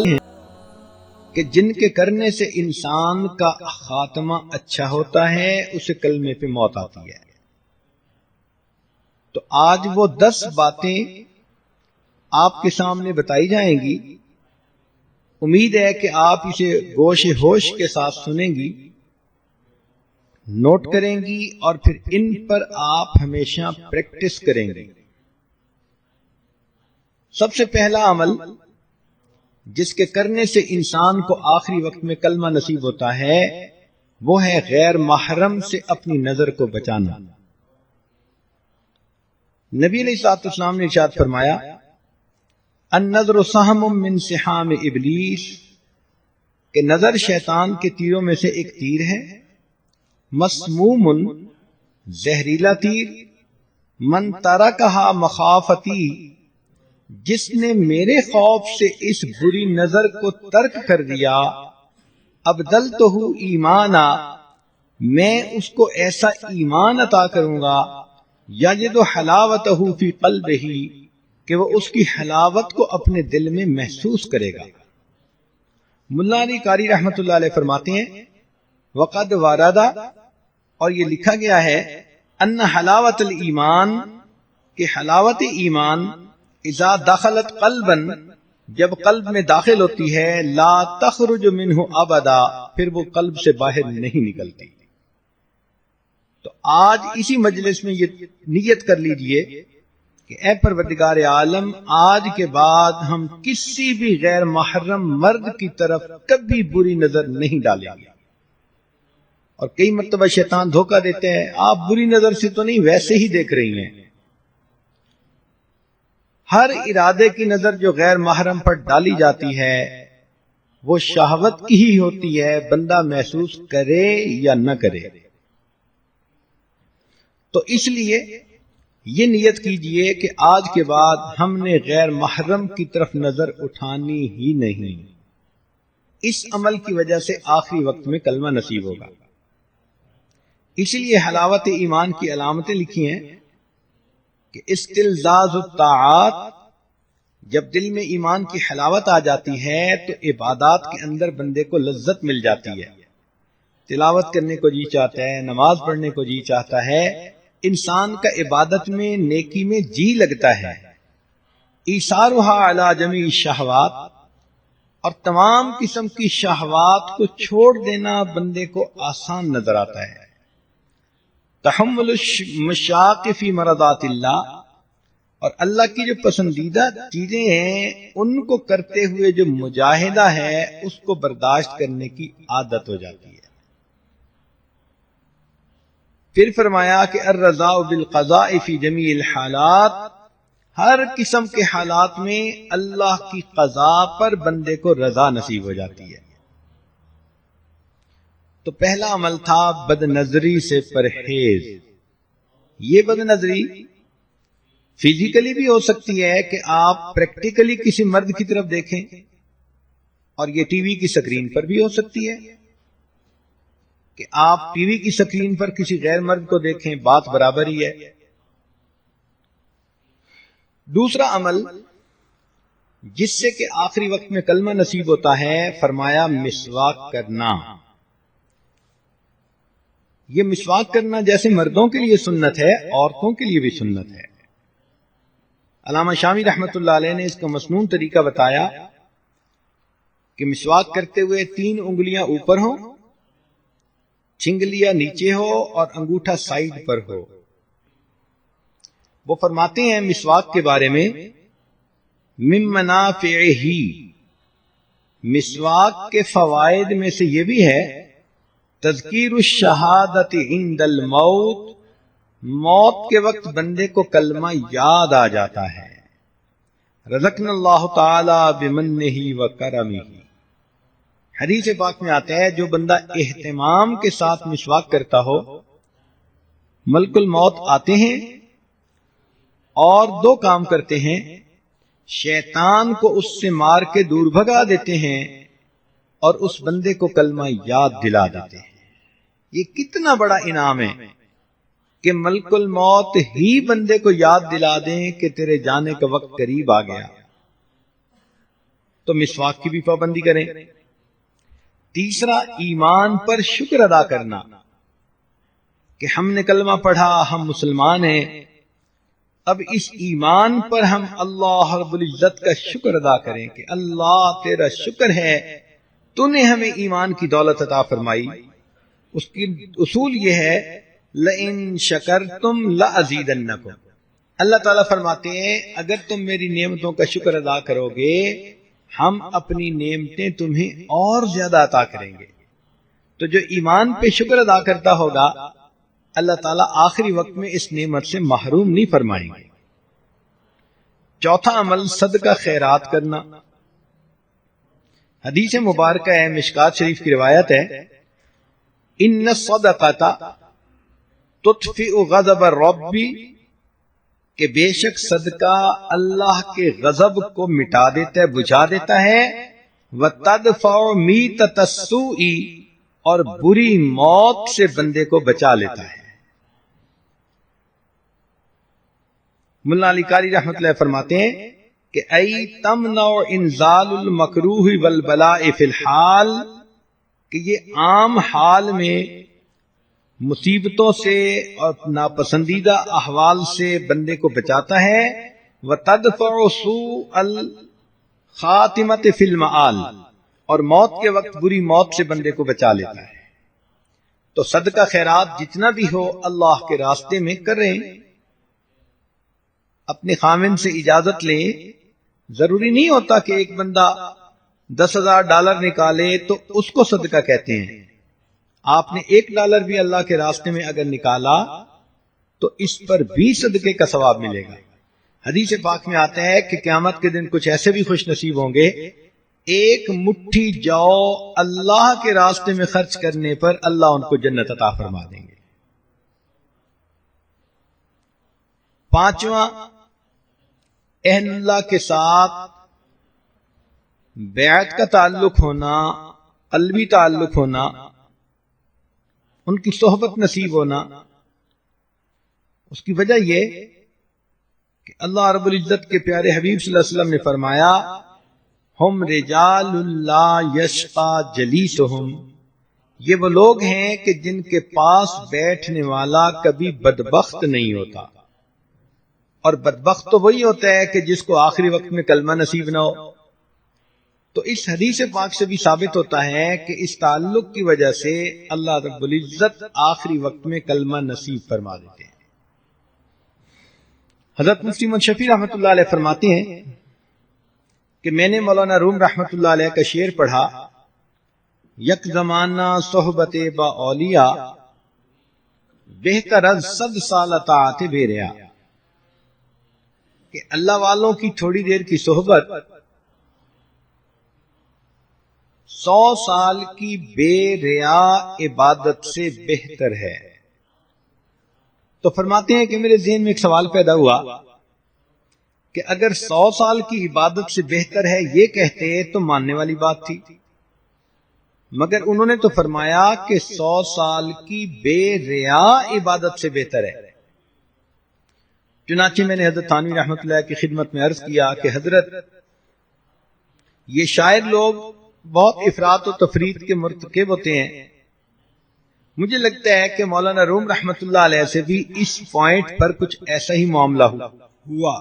ہیں کہ جن کے کرنے سے انسان کا خاتمہ اچھا ہوتا ہے اسے کلمے پہ موت آتی ہے. تو آج وہ 10 باتیں آپ کے سامنے بتائی جائیں گی. امید ہے کہ آپ اسے گوش ہوش کے ساتھ سنیں گی، نوٹ کریں گی اور پھر ان پر آپ ہمیشہ پریکٹس کریں گی. سب سے پہلا عمل جس کے کرنے سے انسان کو آخری وقت میں کلمہ نصیب ہوتا ہے وہ ہے غیر محرم سے اپنی نظر کو بچانا. نبی علیہ الصلوۃ والسلام نے ارشاد فرمایا النظر سہم من سہام ابلیس، کہ نظر شیطان کے تیروں میں سے ایک تیر ہے. مسموم، زہریلا تیر. من ترکہا مخافتی، جس نے میرے خوف سے اس بری نظر کو ترک کر دیا. ابدلتہ ایمانا، میں اس کو ایسا ایمان عطا کروں گا. یجد حلاوتہ فی قلبہ، کہ وہ اس کی حلاوت کو اپنے دل میں محسوس کرے گا. ملا علی قاری رحمۃ اللہ علیہ فرماتے ہیں وقد واردا، اور یہ لکھا گیا ہے ان حلاوت الایمان، کہ حلاوت ایمان اذا دخلت قلبا، جب قلب میں داخل ہوتی ہے، لا تخرج منہ ابدا، پھر وہ قلب سے باہر نہیں نکلتی. تو آج اسی مجلس میں یہ نیت کر لیجئے کہ اے پروردگار عالم، آج کے بعد ہم کسی بھی غیر محرم مرد کی طرف کبھی بری نظر نہیں ڈالیں گے. اور کئی مرتبہ شیطان دھوکہ دیتے ہیں، آپ بری نظر سے تو نہیں، ویسے ہی دیکھ رہی ہیں. ہر ارادے کی نظر جو غیر محرم پر ڈالی جاتی ہے وہ شہوت کی ہی ہوتی ہے، بندہ محسوس کرے یا نہ کرے. تو اس لیے یہ نیت کیجئے کہ آج کے بعد ہم نے غیر محرم کی طرف نظر اٹھانی ہی نہیں. اس عمل کی وجہ سے آخری وقت میں کلمہ نصیب ہوگا. اسی لیے حلاوت ایمان کی علامتیں لکھی ہیں کہ استلذاذ الطاعات، جب دل میں ایمان کی حلاوت آ جاتی ہے تو عبادات کے اندر بندے کو لذت مل جاتی ہے. تلاوت کرنے کو جی چاہتا ہے، نماز پڑھنے کو جی چاہتا ہے، انسان کا عبادت میں، نیکی میں جی لگتا ہے. ایثارھا علی جمیع الشہوات، اور تمام قسم کی شہوات کو چھوڑ دینا بندے کو آسان نظر آتا ہے. تحمل المشاق فی مرضات اللہ، اور اللہ کی جو پسندیدہ چیزیں ہیں ان کو کرتے ہوئے جو مجاہدہ ہے اس کو برداشت کرنے کی عادت ہو جاتی ہے. پھر فرمایا کہ الرضا بالقضاء فی جمیع الحالات، ہر قسم کے حالات میں اللہ کی قضا پر بندے کو رضا نصیب ہو جاتی ہے. تو پہلا عمل تھا بد نظری سے پرہیز. یہ بد نظری فزیکلی بھی ہو سکتی ہے کہ آپ پریکٹیکلی کسی مرد کی طرف دیکھیں، اور یہ ٹی وی کی سکرین پر بھی ہو سکتی ہے کہ آپ ٹی وی کی سکرین پر کسی غیر مرد کو دیکھیں، بات برابر ہی ہے. دوسرا عمل جس سے کہ آخری وقت میں کلمہ نصیب ہوتا ہے، فرمایا مسواک کرنا. یہ مسواک کرنا جیسے مردوں کے لیے سنت ہے، عورتوں کے لیے بھی سنت ہے. علامہ شامی رحمت اللہ علیہ نے اس کا مسنون طریقہ بتایا کہ مسواک کرتے ہوئے 3 انگلیاں اوپر ہوں، چنگلیاں نیچے ہو اور انگوٹھا سائیڈ پر ہو. وہ فرماتے ہیں مسواک کے بارے میں من منافعہ، مسواک کے فوائد میں سے یہ بھی ہے تذکیر الشہادت عند الموت، موت کے وقت بندے کو کلمہ یاد آ جاتا ہے. رزقنا اللہ تعالی بمنہ وکرمہ، حدیث پاک میں آتا ہے جو بندہ اہتمام کے ساتھ مسواک کرتا ہو، ملک الموت آتے ہیں اور 2 کام کرتے ہیں، شیطان کو اس سے مار کے دور بھگا دیتے ہیں اور اس بندے کو کلمہ یاد دلا دیتے ہیں. یہ کتنا بڑا انعام ہے کہ ملک الموت ہی بندے کو یاد دلا دیں کہ تیرے جانے کا وقت قریب آ گیا. تو مسواک کی بھی پابندی کریں۔ تیسرا، ایمان پر شکر ادا کرنا کہ ہم نے کلمہ پڑھا، ہم مسلمان ہیں، اب اس ایمان پر ہم اللہ رب العزت کا شکر ادا کریں کہ اللہ تیرا شکر ہے تو نے ہمیں ایمان کی دولت عطا فرمائی۔ اس کی اصول یہ ہے لئن شکرتم لازیدنکم، اللہ تعالیٰ فرماتے ہیں اگر تم میری نعمتوں کا شکر ادا کرو گے ہم اپنی نعمتیں تمہیں اور زیادہ عطا کریں گے۔ تو جو ایمان پہ شکر ادا کرتا ہوگا اللہ تعالیٰ آخری وقت میں اس نعمت سے محروم نہیں فرمائیں گے۔ چوتھا عمل صدقہ خیرات کرنا۔ حدیث مبارکہ ہے، مشکات شریف کی روایت ہے، ان الصدقۃ تطفئ غضب الرب، کہ بے شک صدقہ اللہ کے غضب کو مٹا دیتا ہے، بجھا دیتا ہے، وتدفع میتۃ السوء، اور بری موت سے بندے کو بچا لیتا ہے۔ مولانا علی قاری رحمۃ اللہ فرماتے ہیں کہ ای تمنع انزال المکروہ والبلاء فی الحال، کہ یہ عام حال میں مصیبتوں سے اور ناپسندیدہ احوال سے بندے کو بچاتا ہے، وتدفع سوء الخاتمۃ فی المآل، اور موت کے وقت بری موت سے بندے کو بچا لیتا ہے۔ تو صدقہ خیرات جتنا بھی ہو اللہ کے راستے میں کریں، اپنے خامن سے اجازت لیں۔ ضروری نہیں ہوتا کہ ایک بندہ $10,000 نکالے تو اس کو صدقہ کہتے ہیں۔ آپ نے $1 بھی اللہ کے راستے میں اگر نکالا تو اس پر بھی صدقے کا ثواب ملے گا۔ حدیث پاک میں آتا ہے کہ قیامت کے دن کچھ ایسے بھی خوش نصیب ہوں گے، ایک مٹھی جو اللہ کے راستے میں خرچ کرنے پر اللہ ان کو جنت عطا فرما دیں گے۔ پانچواں، اہل اللہ کے ساتھ بیعت کا تعلق ہونا، قلبی تعلق ہونا، ان کی صحبت نصیب ہونا۔ اس کی وجہ یہ کہ اللہ رب العزت کے پیارے حبیب صلی اللہ علیہ وسلم نے فرمایا ہم رجال اللہ یشقى جلیسہم، یہ وہ لوگ ہیں کہ جن کے پاس بیٹھنے والا کبھی بدبخت نہیں ہوتا، اور بدبخت تو وہی ہوتا ہے کہ جس کو آخری وقت میں کلمہ نصیب نہ ہو۔ تو اس حدیث پاک سے بھی ثابت ہوتا ہے کہ اس تعلق کی وجہ سے اللہ رب العزت آخری وقت میں کلمہ نصیب فرما دیتے ہیں۔ حضرت مفتی محمد شفیع رحمۃ اللہ علیہ فرماتے ہیں کہ میں نے مولانا روم رحمۃ اللہ علیہ کا شعر پڑھا، یک زمانہ صحبت با اولیاء، بہتر از 100 سال طاعت بے ریا، کہ اللہ والوں کی تھوڑی دیر کی صحبت 100 سال کی بے ریا عبادت سے بہتر ہے۔ تو فرماتے ہیں کہ میرے ذہن میں ایک سوال پیدا ہوا کہ اگر 100 سال کی عبادت سے بہتر ہے یہ کہتے تو ماننے والی بات تھی، مگر انہوں نے تو فرمایا کہ 100 سال کی بے ریا عبادت سے بہتر ہے۔ چنانچہ میں نے حضرت تھانوی رحمۃ اللہ کی خدمت میں عرض کیا کہ حضرت یہ شاعر لوگ بہت افراط و تفرید کے مرتکب ہوتے ہیں، مجھے لگتا ہے کہ مولانا روم رحمۃ اللہ علیہ سے بھی اس پوائنٹ پر کچھ ایسا ہی معاملہ ہوا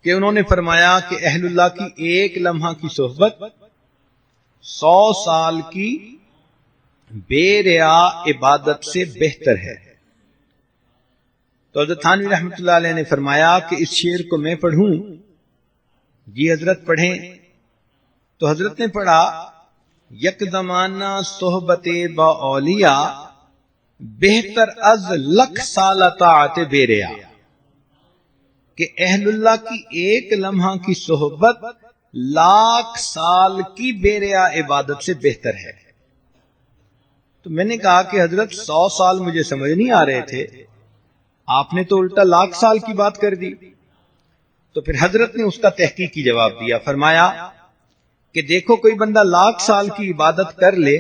کہ انہوں نے فرمایا کہ اہل اللہ کی ایک لمحہ کی صحبت 100 سال کی بے ریا عبادت سے بہتر ہے۔ تو حضرت تھانوی رحمۃ اللہ علیہ نے فرمایا کہ اس شعر کو میں پڑھوں؟ جی حضرت پڑھیں۔ تو حضرت نے پڑھا یک زمانہ صحبت با اولیاء، بہتر از 1,00,000 سال طاعت بے ریا، کہ اہل اللہ کی ایک لمحہ کی صحبت 1,00,000 سال کی بے ریا عبادت سے بہتر ہے۔ تو میں نے کہا کہ حضرت 100 سال مجھے سمجھ نہیں آ رہے تھے، آپ نے تو الٹا 1,00,000 سال کی بات کر دی۔ تو پھر حضرت نے اس کا تحقیقی جواب دیا، فرمایا کہ دیکھو کوئی بندہ 1,00,000 سال کی عبادت کر لے،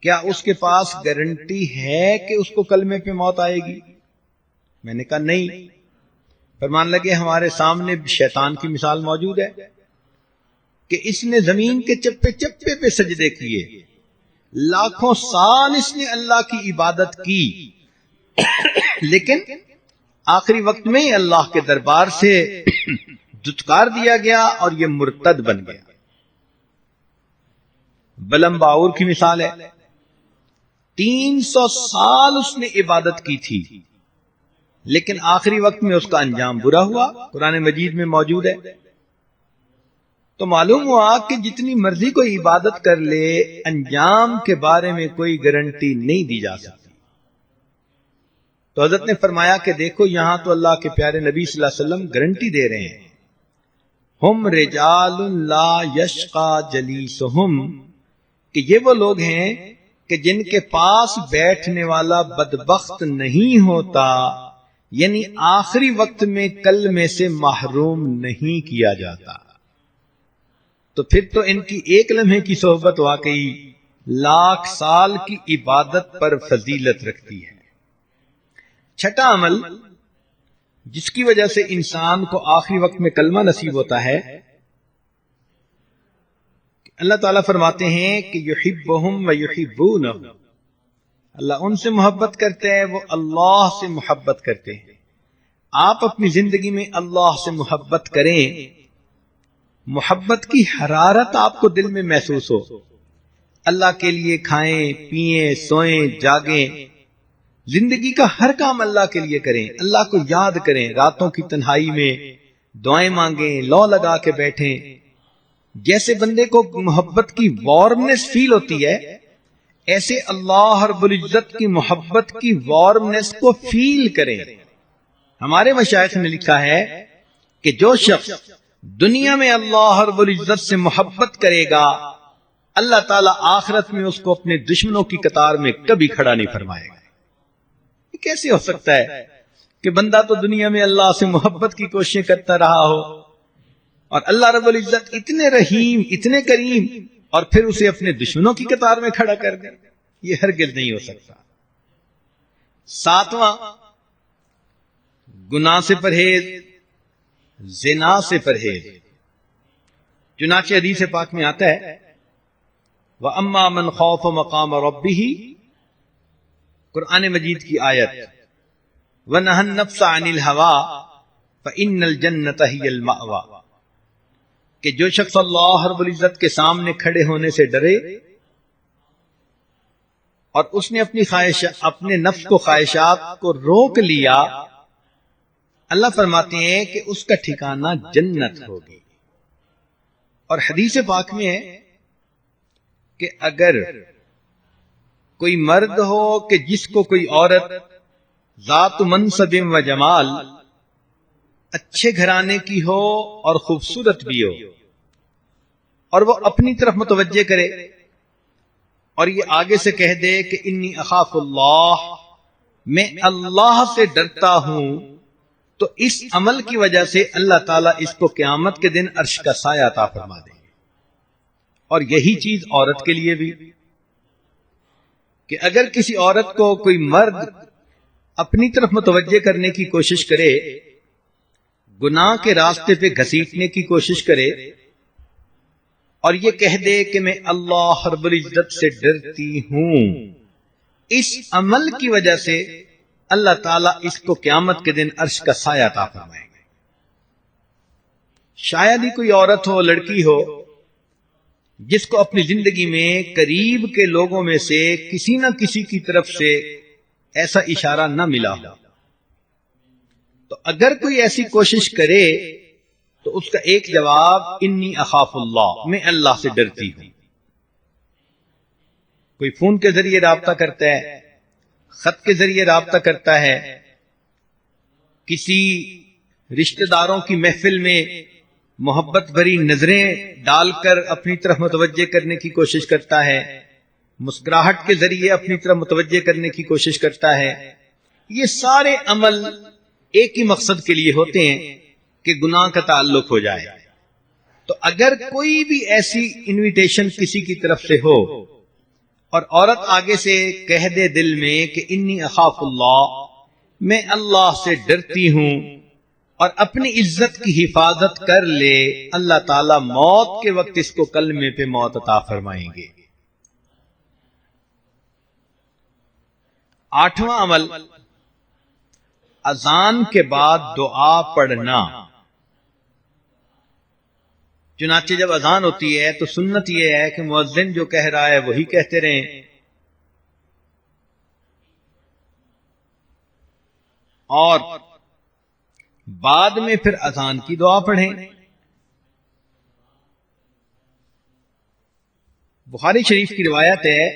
کیا اس کے پاس گارنٹی ہے کہ اس کو کلمے پہ موت آئے گی؟ میں نے کہا نہیں۔ فرمان لگے ہمارے سامنے شیطان کی مثال موجود ہے کہ اس نے زمین کے چپے چپے پہ سجدے کیے، لاکھوں سال اس نے اللہ کی عبادت کی، لیکن آخری وقت میں ہی اللہ کے دربار سے دھتکار دیا گیا اور یہ مرتد بن گیا۔ بلم باور کی مثال ہے، 300 سال اس نے عبادت کی تھی، لیکن آخری وقت میں اس کا انجام برا ہوا، قرآن مجید میں موجود ہے۔ تو معلوم ہوا کہ جتنی مرضی کوئی عبادت کر لے، انجام کے بارے میں کوئی گارنٹی نہیں دی جا سکتی۔ تو حضرت نے فرمایا کہ دیکھو یہاں تو اللہ کے پیارے نبی صلی اللہ علیہ وسلم گارنٹی دے رہے ہیں، ہم رجال لا یشقى جلیسہم، کہ یہ وہ لوگ ہیں کہ جن کے پاس بیٹھنے والا بدبخت نہیں ہوتا، یعنی آخری وقت میں کلمے سے محروم نہیں کیا جاتا۔ تو پھر تو ان کی ایک لمحے کی صحبت واقعی لاکھ سال کی عبادت پر فضیلت رکھتی ہے۔ چھٹا عمل جس کی وجہ سے انسان کو آخری وقت میں کلمہ نصیب ہوتا ہے، اللہ تعالیٰ فرماتے ہیں کہ یحبہم ویحبونہ، اللہ ان سے محبت کرتے ہیں، وہ اللہ سے محبت کرتے ہیں۔ آپ اپنی زندگی میں اللہ سے محبت کریں، محبت کی حرارت آپ کو دل میں محسوس ہو، اللہ کے لیے کھائیں پیئیں سوئیں جاگیں، زندگی کا ہر کام اللہ کے لیے کریں، اللہ کو یاد کریں، راتوں کی تنہائی میں دعائیں مانگیں، لو لگا کے بیٹھیں۔ جیسے بندے کو محبت کی وارمنس فیل ہوتی ہے، ایسے اللہ رب العزت کی محبت کی وارمنس کو فیل کریں۔ ہمارے مشائخ نے لکھا ہے کہ جو شخص دنیا میں اللہ رب العزت سے محبت کرے گا، اللہ تعالیٰ آخرت میں اس کو اپنے دشمنوں کی قطار میں کبھی کھڑا نہیں فرمائے گا۔ یہ کیسے ہو سکتا ہے کہ بندہ تو دنیا میں اللہ سے محبت کی کوششیں کرتا رہا ہو اور اللہ رب العزت اتنے رحیم اتنے کریم اور پھر اسے اپنے دشمنوں کی قطار میں کھڑا کر دے؟ یہ ہرگز نہیں ہو سکتا۔ ساتواں، گناہ سے پرہیز، زنا سے پرہیز۔ چنانچہ حدیث پاک میں آتا ہے وَأَمَّا مَنْ خَافَ مَقَامَ رَبِّهِ، قرآن مجید کی آیت، وَنَهَى النَّفْسَ عَنِ الْهَوَىٰ فَإِنَّ الْجَنَّةَ هِيَ الْمَأْوَىٰ، کہ جو شخص اللہ رب العزت کے سامنے کھڑے ہونے سے ڈرے اور اس نے اپنے نفس کو خواہشات کو روک لیا، اللہ فرماتے ہیں کہ اس کا ٹھکانہ جنت ہوگی۔ اور حدیث پاک میں ہے کہ اگر کوئی مرد ہو کہ جس کو کوئی عورت ذات منصب و جمال، اچھے گھرانے کی ہو اور خوبصورت بھی ہو، اور وہ اپنی طرف متوجہ کرے اور یہ آگے سے کہہ دے کہ انی اخاف اللہ، میں اللہ سے ڈرتا ہوں، تو اس عمل کی وجہ سے اللہ تعالیٰ اس کو قیامت کے دن عرش کا سایہ عطا فرما دیں گے۔ اور یہی چیز عورت کے لیے بھی، کہ اگر کسی عورت کو کوئی مرد اپنی طرف متوجہ کرنے کی کوشش کرے، گناہ کے راستے پہ گھسیٹنے کی کوشش کرے اور یہ کہہ دے کہ میں اللہ رب العزت سے ڈرتی ہوں، اس عمل کی وجہ سے اللہ تعالیٰ اس کو قیامت کے دن عرش کا سایہ عطا فرمائیں گے۔ شاید ہی کوئی عورت ہو، لڑکی ہو، جس کو اپنی زندگی میں قریب کے لوگوں میں سے کسی نہ کسی کی طرف سے ایسا اشارہ نہ ملا ہو۔ تو اگر کوئی ایسی کوشش کرے تو اس کا ایک جواب انی اخاف اللہ، میں اللہ سے ڈرتی ہوں۔ کوئی فون کے ذریعے رابطہ کرتا ہے، خط کے ذریعے رابطہ کرتا ہے، کسی رشتہ داروں کی محفل میں محبت بھری نظریں ڈال کر اپنی طرف متوجہ کرنے کی کوشش کرتا ہے، مسکراہٹ کے ذریعے اپنی طرف متوجہ کرنے کی کوشش کرتا ہے، یہ سارے عمل ایک ہی مقصد کے لیے ہوتے ہیں کہ گناہ کا تعلق ہو جائے۔ تو اگر کوئی بھی ایسی انویٹیشن کسی کی طرف سے ہو اور عورت آگے سے کہہ دے دل میں کہ انی اخاف اللہ، میں اللہ سے ڈرتی ہوں، اور اپنی عزت کی حفاظت کر لے، اللہ تعالی موت کے وقت اس کو کلمے پہ موت عطا فرمائیں گے۔ 8واں عمل، اذان کے بعد دعا پڑھنا۔ چنانچہ جب اذان ہوتی ہے تو سنت یہ ہے کہ مؤذن جو کہہ رہا ہے وہی کہتے رہیں، اور بعد میں پھر اذان کی دعا پڑھیں۔ بخاری شریف کی روایت ہے،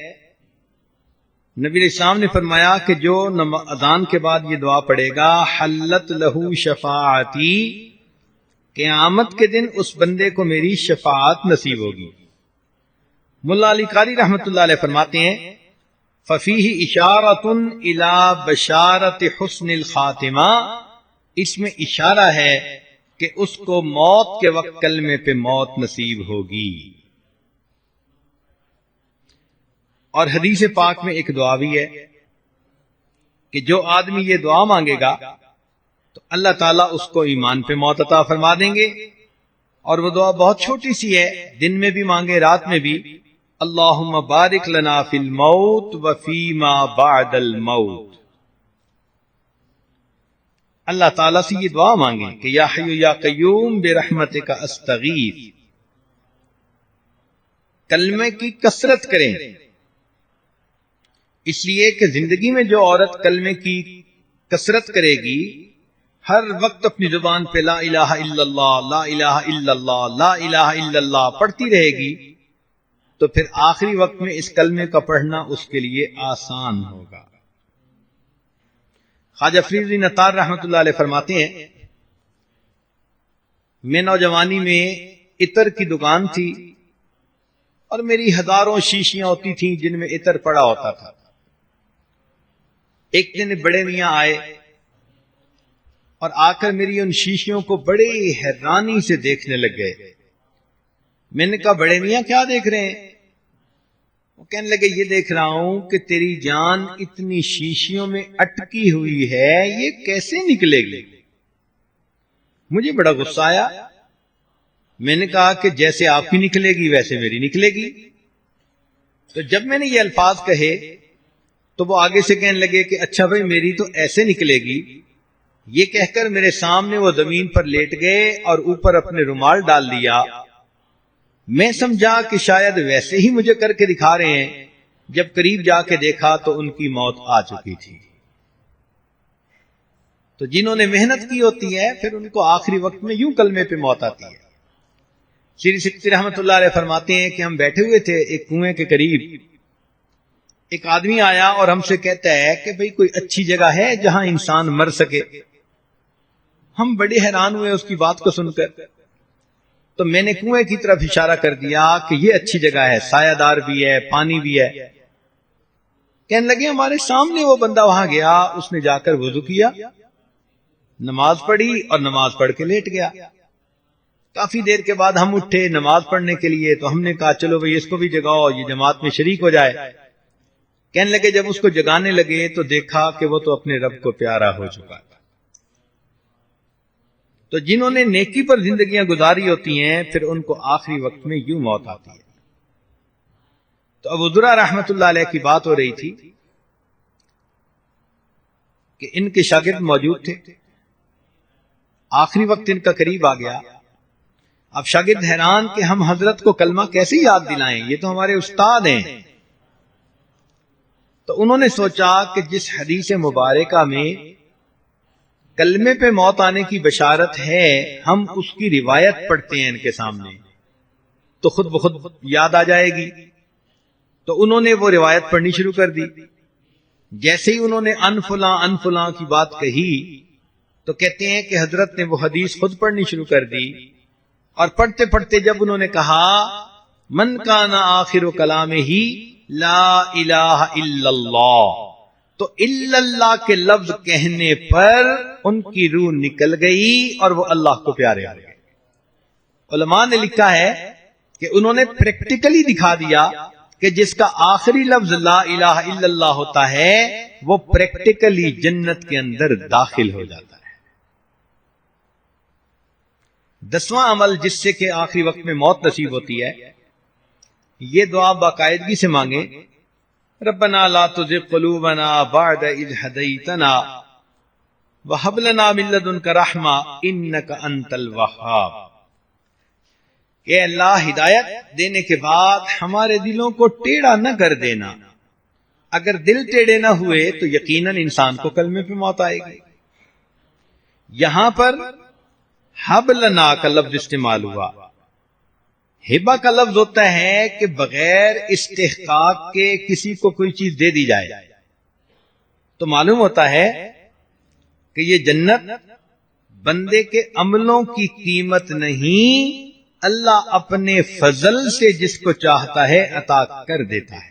نبی علیہ السلام نے فرمایا کہ جو اذان کے بعد یہ دعا پڑھے گا، حلت لہو شفاعتی، قیامت کے دن اس بندے کو میری شفاعت نصیب ہوگی۔ ملا علی قاری رحمۃ اللہ علیہ فرماتے ہیں، ففیہ اشارۃ الی بشارۃ حسن الخاتمہ، اس میں اشارہ ہے کہ اس کو موت کے وقت کلمے پہ موت نصیب ہوگی۔ اور حدیث پاک میں ایک دعا بھی ہے کہ جو آدمی یہ دعا مانگے گا تو اللہ تعالیٰ اس کو ایمان پہ موت عطا فرما دیں گے، اور وہ دعا بہت چھوٹی سی ہے، دن میں بھی مانگے رات میں بھی، اللہم بارک لنا فی الموت وفیما بعد الموت۔ اللہ تعالیٰ سے یہ دعا مانگیں کہ یا حی یا قیوم برحمتک استغیث، کلمے کی کثرت کریں، اس لیے کہ زندگی میں جو عورت کلمے کی کثرت کرے گی، ہر وقت اپنی زبان پہ لا الہ الا اللہ، لا الہ الا اللہ، لا الہ الا اللہ پڑھتی رہے گی، تو پھر آخری وقت میں اس کلمے کا پڑھنا اس کے لیے آسان ہوگا۔ خواجہ فرید الدین عطار رحمۃ اللہ علیہ فرماتے ہیں، میں نوجوانی میں عطر کی دکان تھی اور میری ہزاروں شیشیاں ہوتی تھیں جن میں عطر پڑا ہوتا تھا۔ ایک دن بڑے میاں آئے اور آ کر میری ان شیشیوں کو بڑے حیرانی سے دیکھنے لگ گئے۔ میں نے کہا بڑے میاں کیا دیکھ رہے ہیں؟ وہ کہنے لگے یہ دیکھ رہا ہوں کہ تیری جان اتنی شیشیوں میں اٹکی ہوئی ہے، یہ کیسے نکلے گی؟ مجھے بڑا غصہ آیا، میں نے کہا کہ جیسے آپ کی نکلے گی ویسے میری نکلے گی۔ تو جب میں نے یہ الفاظ کہے تو وہ آگے سے کہنے لگے کہ اچھا بھائی میری تو ایسے نکلے گی۔ یہ کہہ کر میرے سامنے وہ زمین پر لیٹ گئے اور اوپر اپنے رومال ڈال دیا۔ میں سمجھا کہ شاید ویسے ہی مجھے کر کے دکھا رہے ہیں، جب قریب جا کے دیکھا تو ان کی موت آ چکی تھی۔ تو جنہوں نے محنت کی ہوتی ہے پھر ان کو آخری وقت میں یوں کلمے پہ موت آتی ہے۔ سری سکتی رحمۃ اللہ علیہ فرماتے ہیں کہ ہم بیٹھے ہوئے تھے ایک کنویں کے قریب، ایک آدمی آیا اور ہم سے کہتا ہے کہ بھئی کوئی اچھی جگہ ہے جہاں انسان مر سکے۔ ہم بڑے حیران ہوئے اس کی بات کو سن کر، تو میں نے کنویں کی طرف اشارہ کر دیا کہ یہ اچھی جگہ ہے، سایہ دار بھی ہے، پانی بھی ہے۔ کہنے لگے ہمارے سامنے وہ بندہ وہاں گیا، اس نے جا کر وضو کیا، نماز پڑھی اور نماز پڑھ کے لیٹ گیا۔ کافی دیر کے بعد ہم اٹھے نماز پڑھنے کے لیے، تو ہم نے کہا چلو بھئی اس کو بھی جگاؤ، یہ جماعت میں شریک ہو جائے۔ کہنے لگے جب اس کو جگانے لگے تو دیکھا کہ وہ تو اپنے رب کو پیارا ہو چکا تھا۔ تو جنہوں نے نیکی پر زندگیاں گزاری ہوتی ہیں پھر ان کو آخری وقت میں یوں موت آتی ہے۔ تو ابو ذرہ رحمت اللہ علیہ کی بات ہو رہی تھی کہ ان کے شاگرد موجود تھے، آخری وقت ان کا قریب آ گیا۔ اب شاگرد حیران کہ ہم حضرت کو کلمہ کیسے یاد دلائیں، یہ تو ہمارے استاد ہیں۔ تو انہوں نے سوچا کہ جس حدیث مبارکہ میں کلمے پہ موت آنے کی بشارت ہے، ہم اس کی روایت پڑھتے ہیں ان کے سامنے تو خود بخود یاد آ جائے گی۔ تو انہوں نے وہ روایت پڑھنی شروع کر دی۔ جیسے ہی انہوں نے ان فلاں کی بات کہی تو کہتے ہیں کہ حضرت نے وہ حدیث خود پڑھنی شروع کر دی، اور پڑھتے پڑھتے جب انہوں نے کہا من کان آخر کلامہ لا الہ الا اللہ، تو الا اللہ کے لفظ کہنے پر ان کی روح نکل گئی اور وہ اللہ کو پیارے ہو گئے۔ علماء نے لکھا ہے کہ انہوں نے پریکٹیکلی دکھا دیا کہ جس کا آخری لفظ لا الہ الا اللہ ہوتا ہے وہ پریکٹیکلی جنت کے اندر داخل ہو جاتا ہے۔ 10واں عمل جس سے کہ آخری وقت میں موت نصیب ہوتی ہے، یہ دعا باقاعدگی سے مانگے، ربنا لا تزغ قلوبنا بعد اذ ہدیتنا وہب لنا من لدنک رحمہ انک انت الوہاب، کہ اللہ ہدایت دینے کے بعد ہمارے دلوں کو ٹیڑھا نہ کر دینا، اگر دل ٹیڑھے نہ ہوئے تو یقیناً انسان کو کلمے پہ موت آئے گی۔ یہاں پر حب لنا کا لفظ استعمال ہوا۔ ہبہ کا لفظ ہوتا ہے کہ بغیر استحقاق کے کسی کو کوئی چیز دے دی جائے، تو معلوم ہوتا ہے کہ یہ جنت بندے کے عملوں کی قیمت نہیں، اللہ اپنے فضل سے جس کو چاہتا ہے عطا کر دیتا ہے۔